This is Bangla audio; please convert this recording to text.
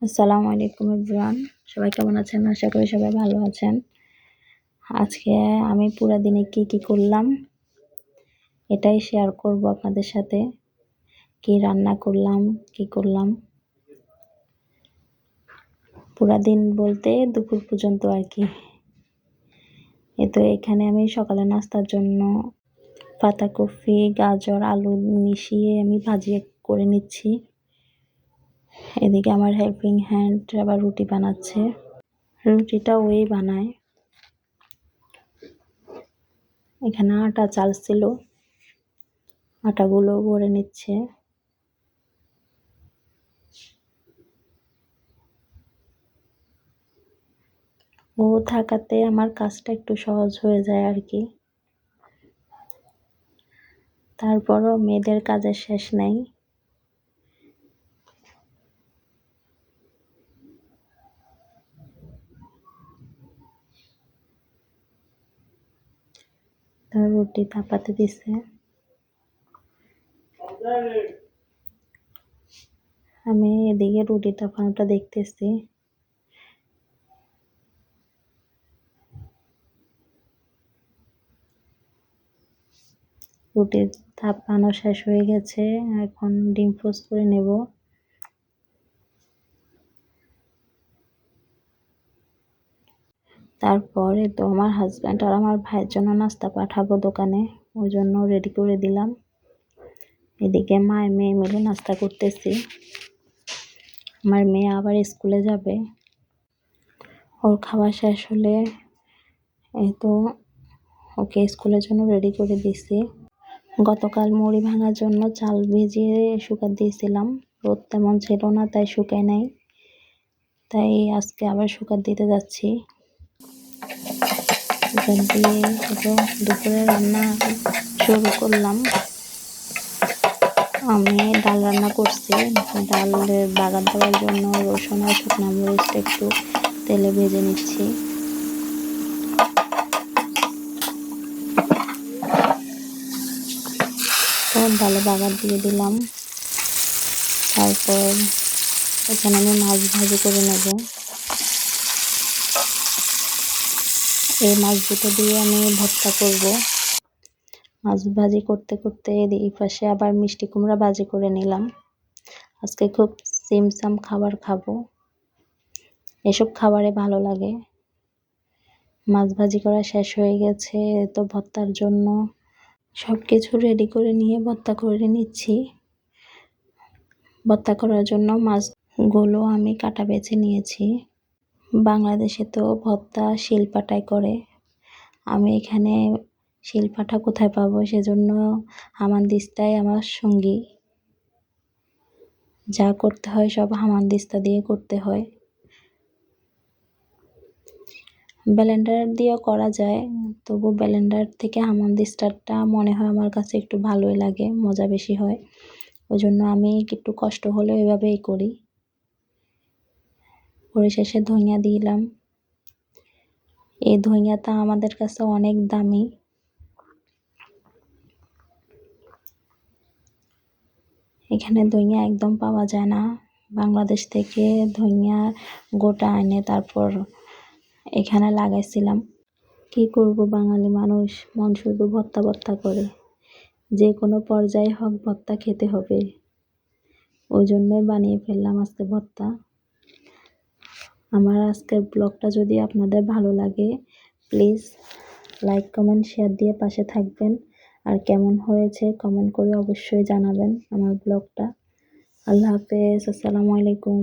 আসসালামু আলাইকুম এভরিওয়ান। সবাই কেমন আছেন? আশা করি সবাই ভালো আছেন। আজকে আমি পুরা দিনে কি করলাম এটাই শেয়ার করব আপনাদের সাথে। কি রান্না করলাম, কি করলাম। পুরা দিন বলতে দুপুর পর্যন্ত আর কি। এখানে আমি সকালে নাস্তার জন্য পাতাকপি, গাজর, আলু মিশিয়ে আমি ভাজি করে নিচ্ছি। এদিকে আমার হেল্পিং হ্যান্ড আবার রুটি বানাচ্ছে। রুটিটা ওই বানায়। এখানে আটা চাল ছিল, আটাগুলো ভরে নিচ্ছে। ও থাকাতে আমার কাজটা একটু সহজ হয়ে যায় আর কি। তারপরও মেয়েদের কাজের শেষ নাই। তার রুটি তাপাতে দিছে। আমি এদিকে রুটি তাপানোটা দেখতেছি। রুটির তাপানো শেষ হয়ে গেছে, এখন ডিম পোস্ট করে নেব। তারপরে তো আমার হাজব্যান্ড আর আমার ভাইয়ের জন্য নাস্তা পাঠাবো দোকানে, ওই জন্য রেডি করে দিলাম। এদিকে মায়ের মেয়ে মিলে নাস্তা করতেছি। আমার মেয়ে আবার স্কুলে যাবে। ওর খাওয়া শেষ হলে তো ওকে স্কুলের জন্য রেডি করে দিছি। গতকাল মুড়ি ভাঙার জন্য চাল ভিজিয়ে শুকাতে দিয়েছিলাম। রোদ তেমন ছিল না, তাই শুকায় নাই। তাই আজকে আবার শুকাতে দিতে যাচ্ছি। দিয়ে দুপুরে রান্না শুরু করলাম। আমি ডাল রান্না করছি। ডালের বাগার দেওয়ার জন্য রসুন আর শুকনো মরিচটা একটু তেলে ভেজে নিচ্ছি। ডালে বাগার দিয়ে দিলাম। তারপর এখানে আমি মাছ ভাজি করে নেব। এই মাছ দুটো দিয়ে আমি ভর্তা করব। মাছ ভাজি করতে করতে এই পাশে আবার মিষ্টি কুমড়া ভাজি করে নিলাম। আজকে খুব সিমসাম খাবার খাবো, এসব খাবারে ভালো লাগে। মাছ ভাজি করা শেষ হয়ে গেছে, তো ভর্তার জন্য সব কিছু রেডি করে নিয়ে ভর্তা করে নিচ্ছি। ভর্তা করার জন্য মাছগুলো আমি কাটা বেছে নিয়েছি। বাংলাদেশে তো ভর্তা শিলপাটায় করে। আমি এখানে শিলপাটা কোথায় পাবো, সেজন্য হামানদিস্তাই আমার সঙ্গী। যা করতে হয় সব হামানদিস্তা দিয়ে করতে হয়। ব্লেন্ডার দিয়েও করা যায়, তবু ব্লেন্ডার থেকে হামানদিস্তাটা মনে হয় আমার কাছে একটু ভালোই লাগে, মজা বেশি হয়। ওই জন্য আমি একটু কষ্ট হলেও এভাবেই করি। পরিশেষে ধনিয়া দিলাম। এই ধনিয়াটা আমাদের কাছে অনেক দামি। এখানে ধনিয়া একদম পাওয়া যায় না। বাংলাদেশ থেকে ধনিয়া গোটা এনে তারপর এখানে লাগাইছিলাম। কি করব, বাঙালি মানুষ, মন শুধু ভর্তা ভর্তা করে। যে কোনো পর্যায়ে হোক ভর্তা খেতে হবে, ওই জন্যই বানিয়ে ফেললাম আজকে ভর্তা। আমার আজকের ব্লগটা যদি আপনাদের ভালো লাগে, প্লিজ লাইক কমেন্ট শেয়ার দিয়ে পাশে থাকবেন। আর কেমন হয়েছে কমেন্ট করে অবশ্যই জানাবেন আমার ব্লগটা। আল্লাহ হাফেজ, আসসালামু আলাইকুম।